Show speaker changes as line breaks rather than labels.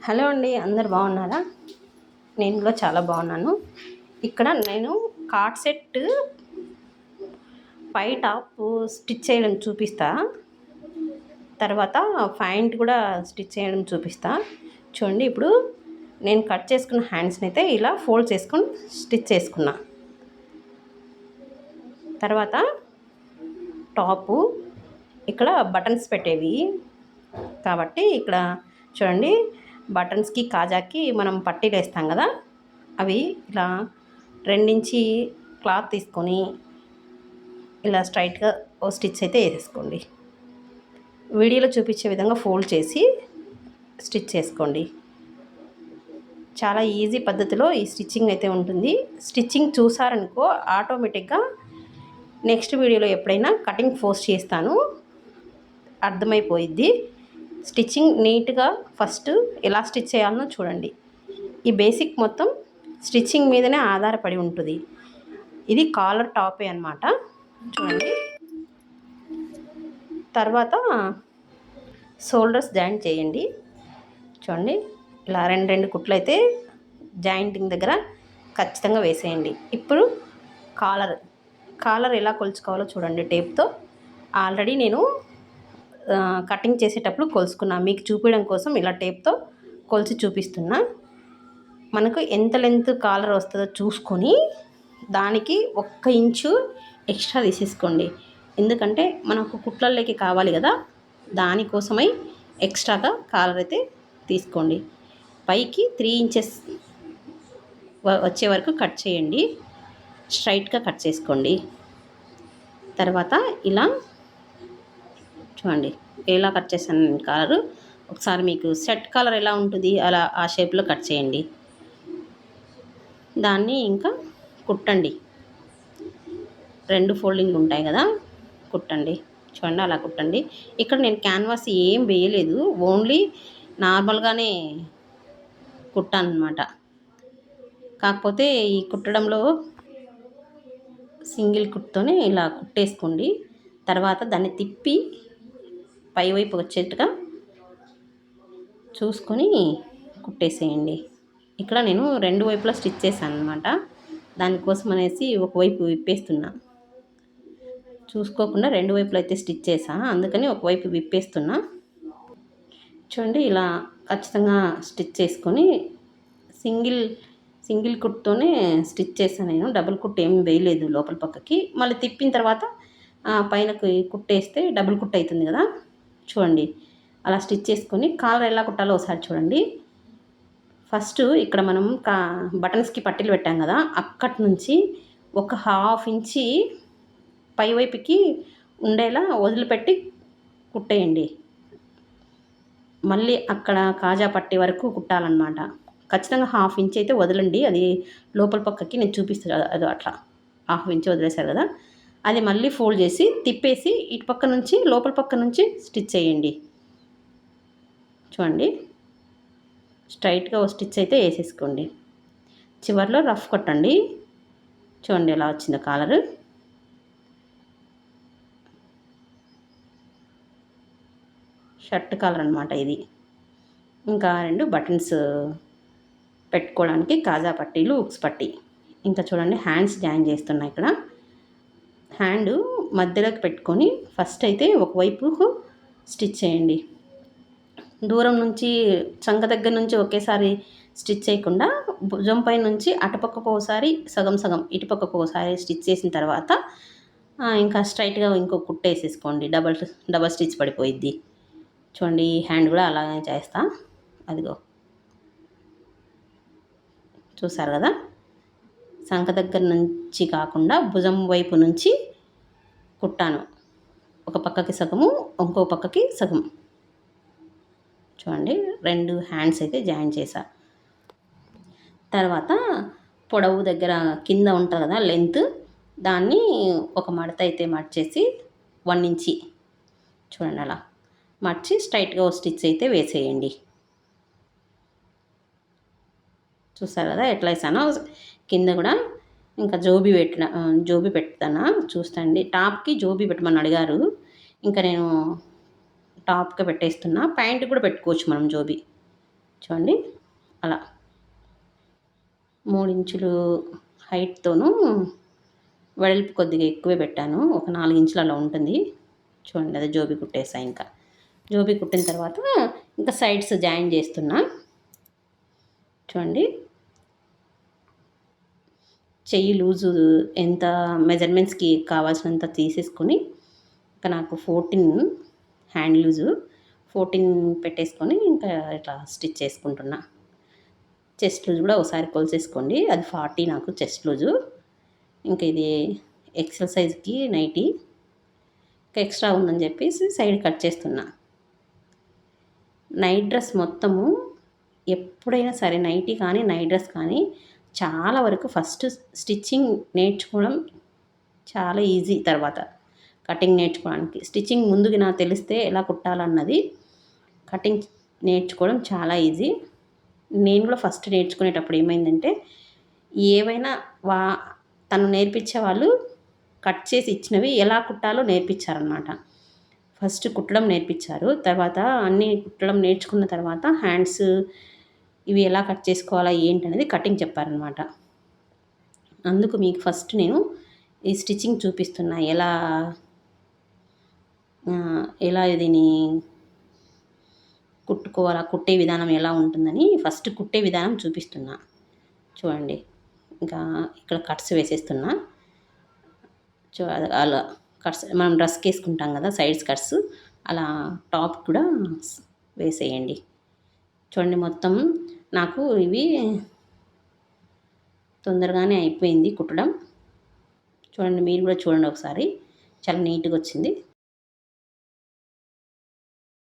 Hello అండి, అందరు బాగున్నారా? నేను కూడా చాలా బాగున్నాను. ఇక్కడ నేను కార్డ్ సెట్ పై టాప్ స్టిచ్ చేయడం చూపిస్తా. తర్వాత ప్యాంట్ కూడా స్టిచ్ చేయడం చూపిస్తా. చూడండి, ఇప్పుడు నేను కట్ చేసుకున్న హ్యాండ్స్ని అయితే ఇలా ఫోల్డ్ చేసుకొని స్టిచ్ చేసుకున్నా. తర్వాత టాపు ఇక్కడ బటన్స్ పెట్టేవి కాబట్టి ఇక్కడ చూడండి, బటన్స్కి కాజాకి మనం పట్టీలు వేస్తాం కదా, అవి ఇలా 2 ఇంచి క్లాత్ తీసుకొని ఇలా స్ట్రైట్గా ఓ స్టిచ్ అయితే వేసేసుకోండి. వీడియోలో చూపించే విధంగా ఫోల్డ్ చేసి స్టిచ్ చేసుకోండి. చాలా ఈజీ పద్ధతిలో ఈ స్టిచ్చింగ్ అయితే ఉంటుంది. స్టిచ్చింగ్ చూసారనుకో ఆటోమేటిక్గా నెక్స్ట్ వీడియోలో ఎప్పుడైనా కటింగ్ పోస్ట్ చేస్తాను, అర్థమైపోయిద్ది. స్టిచ్చింగ్ నీట్గా ఫస్ట్ ఎలా స్టిచ్ చేయాలనో చూడండి. ఈ బేసిక్ మొత్తం స్టిచ్చింగ్ మీదనే ఆధారపడి ఉంటుంది. ఇది కాలర్ టాపే అన్నమాట. చూడండి, తర్వాత షోల్డర్స్ జాయింట్ చేయండి. చూడండి, ఇలా 2 కుట్లు అయితే జాయింటింగ్ దగ్గర ఖచ్చితంగా వేసేయండి. ఇప్పుడు కాలర్ ఎలా కొలుచుకోవాలో చూడండి. టేప్తో ఆల్రెడీ నేను కటింగ్ చేసేటప్పుడు కొలుసుకున్నా, మీకు చూపించడం కోసం ఇలా టేప్తో కొలిచి చూపిస్తున్నా. మనకు ఎంత లెంత్ కాలర్ వస్తుందో చూసుకొని దానికి 1 ఇంచు ఎక్స్ట్రా తీసేసుకోండి. ఎందుకంటే మనకు కుట్లలోకి కావాలి కదా, దానికోసమై ఎక్స్ట్రాగా కాలర్ అయితే తీసుకోండి. పైకి 3 ఇంచెస్ వచ్చే వరకు కట్ చేయండి. స్ట్రైట్గా కట్ చేసుకోండి. తర్వాత ఇలా చూడండి, ఎలా కట్ చేశాను నేను కాలరు. ఒకసారి మీకు సెట్ కాలర్ ఎలా ఉంటుంది అలా ఆ షేప్లో కట్ చేయండి. దాన్ని ఇంకా కుట్టండి. 2 ఫోల్డింగ్లు ఉంటాయి కదా, కుట్టండి. చూడండి, అలా కుట్టండి. ఇక్కడ నేను క్యాన్వాస్ ఏం వేయలేదు, ఓన్లీ నార్మల్గానే కుట్టాను అనమాట. కాకపోతే ఈ కుట్టడంలో సింగిల్ కుట్టుతోనే ఇలా కుట్టేసుకోండి. తర్వాత దాన్ని తిప్పి పైవైపు వచ్చేట్టుగా చూసుకొని కుట్టేసేయండి. ఇక్కడ నేను 2 వైపులా స్టిచ్ చేశాను అనమాట. దానికోసం అనేసి ఒకవైపు విప్పేస్తున్నా. చూసుకోకుండా 2 వైపులు అయితే స్టిచ్ చేసా, అందుకని ఒకవైపు విప్పేస్తున్నా. చూడండి, ఇలా ఖచ్చితంగా స్టిచ్ చేసుకొని సింగిల్ కుట్టుతోనే స్టిచ్ చేశాను నేను. డబుల్ కుట్టు ఏం వేయలేదు లోపల పక్కకి. మళ్ళీ తిప్పిన తర్వాత పైనకి కుట్టేస్తే డబుల్ కుట్టు అవుతుంది కదా. చూడండి, అలా స్టిచ్ చేసుకొని కాలర్ ఎలా కుట్టాలో ఒకసారి చూడండి. ఫస్ట్ ఇక్కడ మనం బటన్స్కి పట్టీలు పెట్టాం కదా, అక్కడి నుంచి 1/2 ఇంచి పైవైపుకి ఉండేలా వదిలిపెట్టి కుట్టేయండి. మళ్ళీ అక్కడ కాజా పట్టే వరకు కుట్టాలన్నమాట. ఖచ్చితంగా 1/2 ఇంచ్ అయితే వదలండి. అది లోపల పక్కకి నేను చూపిస్తాను కదా, అది అట్లా 1/2 ఇంచ్ వదిలేశారు కదా, అది మళ్ళీ ఫోల్డ్ చేసి తిప్పేసి ఇటు పక్క నుంచి లోపల పక్క నుంచి స్టిచ్ చేయండి. చూడండి, స్ట్రైట్గా ఒక స్టిచ్ అయితే వేసేసుకోండి. చివర్లో రఫ్ కొట్టండి. చూడండి ఎలా వచ్చిందో కాలరు. షర్ట్ కాలర్ అనమాట ఇది. ఇంకా 2 బటన్స్ పెట్టుకోవడానికి కాజా పట్టీలు, ఉక్స్ పట్టీ. ఇంకా చూడండి, హ్యాండ్స్ జాయిన్ చేస్తున్నా. ఇక్కడ హ్యాండ్ మధ్యలోకి పెట్టుకొని ఫస్ట్ అయితే ఒకవైపుకు స్టిచ్ చేయండి. దూరం నుంచి చంక దగ్గర నుంచి ఒకేసారి స్టిచ్ చేయకుండా భుజం పై నుంచి అటుపక్కకు ఒకసారి సగం సగం, ఇటుపక్కకు ఒకసారి స్టిచ్ చేసిన తర్వాత ఇంకా స్ట్రైట్గా ఇంకో కుట్టేసేసుకోండి. Double stitch పడిపోయిద్ది. చూడండి, హ్యాండ్ కూడా అలాగే చేస్తా. అదిగో చూసారు కదా, సంక దగ్గర నుంచి కాకుండా భుజం వైపు నుంచి కుట్టాను. ఒక పక్కకి సగము, ఇంకో పక్కకి సగం. చూడండి, 2 హ్యాండ్స్ అయితే జాయిన్ చేసా. తర్వాత పొడవు దగ్గర కింద ఉంటుంది కదా లెంత్, దాన్ని ఒక మడత అయితే మడిచేసి 1 ఇంచి చూడండి అలా మడిచి స్ట్రైట్గా ఒక స్టిచ్ అయితే వేసేయండి. చూసారు కదా ఎట్లా వేసానో. కింద కూడా ఇంకా జోబీ పెడతానా చూస్తండి. టాప్కి జోబీ పెట్టమని అడిగారు, ఇంకా నేను టాప్గా పెట్టేస్తున్నా. ప్యాంట్ కూడా పెట్టుకోవచ్చు మనం జోబీ. చూడండి అలా 3 ఇంచులు హైట్‌తోనూ వెడల్పు కొద్దిగా ఎక్కువే పెట్టాను. ఒక 4 ఇంచులు అలా ఉంటుంది. చూడండి అదే జోబీ కుట్టేసా ఇంకా. జోబీ కుట్టిన తర్వాత ఇంకా సైడ్స్ జాయిన్ చేస్తున్నా. చూడండి చెయ్యి లూజు ఎంత మెజర్మెంట్స్కి కావాల్సినంత తీసేసుకొని ఇంకా నాకు 14 హ్యాండ్ లూజు 14 పెట్టేసుకొని ఇంకా ఇట్లా స్టిచ్ చేసుకుంటున్నా. చెస్ట్ లూజ్ కూడా ఒకసారి కొలిసేసుకోండి. అది 40 నాకు చెస్ట్ లూజు. ఇంకా ఇది ఎక్సెల్ సైజ్కి నైటీ ఇంకా ఎక్స్ట్రా ఉందని చెప్పేసి సైడ్ కట్ చేస్తున్నా. నైట్ డ్రెస్ మొత్తము ఎప్పుడైనా సరే నైటీ కానీ నైట్ డ్రెస్ కానీ చాలా వరకు ఫస్ట్ స్టిచ్చింగ్ నేర్చుకోవడం చాలా ఈజీ. తర్వాత కటింగ్ నేర్చుకోవడానికి స్టిచ్చింగ్ ముందుగా నాకు తెలిస్తే ఎలా కుట్టాలన్నది కటింగ్ నేర్చుకోవడం చాలా ఈజీ. నేను కూడా ఫస్ట్ నేర్చుకునేటప్పుడు ఏమైందంటే ఏవైనా తను నేర్పించే వాళ్ళు కట్ చేసి ఇచ్చినవి ఎలా కుట్టాలో నేర్పించారనమాట. ఫస్ట్ కుట్టడం నేర్పించారు. తర్వాత అన్నీ కుట్టడం నేర్చుకున్న తర్వాత హ్యాండ్స్ ఇవి ఎలా కట్ చేసుకోవాలా ఏంటనేది కటింగ్ చెప్పారనమాట. అందుకు మీకు ఫస్ట్ నేను ఈ స్టిచ్చింగ్ చూపిస్తున్నా. ఎలా దీన్ని కుట్టుకోవాలా, కుట్టే విధానం ఎలా ఉంటుందని ఫస్ట్ కుట్టే విధానం చూపిస్తున్నా. చూడండి ఇంకా ఇక్కడ కట్స్ వేసేస్తున్నా. అలా కట్స్ మనం డ్రెస్కి వేసుకుంటాం కదా సైడ్స్ కట్స్ అలా టాప్ కూడా వేసేయండి. చూడండి మొత్తం నాకు ఇవి తొందరగానే అయిపోయింది కుట్టడం. చూడండి మీరు కూడా చూడండి ఒకసారి చాలా నీట్గా వచ్చింది.